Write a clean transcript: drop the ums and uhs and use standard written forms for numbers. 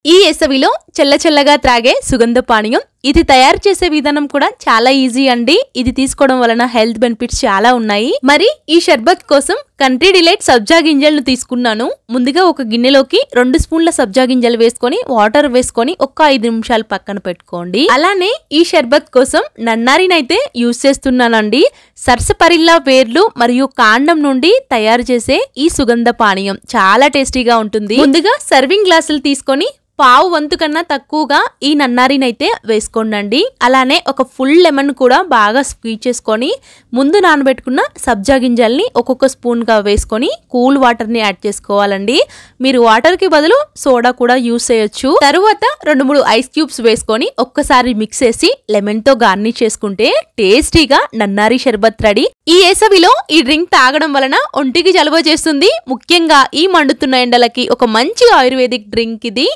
ఈ వేసవిలో చల్లచల్లగా త్రాగే సుగంధ పానీయం ఇది తయారు చేసే విధానం కూడా చాలా ఈజీ అండి. ఇది తీసుకోవడం వలన హెల్త్ బెనిఫిట్స్ చాలా ఉన్నాయి. మరి ఈ షర్బత్ కోసం కంట్రీ డిలైట్ సబ్జా గింజలను తీసుకున్నాను. ముందుగా ఒక గిన్నెలోకి 2 స్పూన్ల సబ్జా గింజలు వేసుకొని వాటర్ వేసుకొని ఒక 5 నిమిషాలు పక్కన పెట్టుకోండి. అలానే ఈ షర్బత్ కోసం నన్నారినైతే యూజ్ చేస్తున్నానండి. సర్సపరిల్లా వేర్లు మరియు కాండం నుండి తయారు చేసే ఈ సుగంధ పానీయం చాలా టేస్టీగా ఉంటుంది. ముందుగా సర్వింగ్ గ్లాసులు తీసుకొని పావు వంతు కన్నా తక్కువగా ఈ నన్నారినైతే వేసుకోండి. అలానే ఒక ఫుల్ లెమన్ కూడా బాగా స్క్వీజ్ చేసుకొని ముందు నానబెట్టుకున్న సబ్జా గింజల్ని ఒక్కొక్క స్పూన్ గా వేసుకొని కూల్ వాటర్ ని యాడ్ చేసుకోవాలండి. మీరు వాటర్ కి బదులు సోడా కూడా యూస్ చేయొచ్చు. తరువాత 2-3 ఐస్ క్యూబ్స్ వేసుకొని ఒక్కసారి మిక్స్ చేసి లెమన్ తో గార్నిష్ చేసుకుంటే టేస్టీగా నన్నారి షర్బత్ రెడీ. ఈ వేసవిలో ఈ డ్రింక్ తాగడం వలన ఒంటికి జలుబు చేస్తుంది. ముఖ్యంగా ఈ మండుతున్న ఎండలకి ఒక మంచి ఆయుర్వేదిక్ డ్రింక్ ఇది.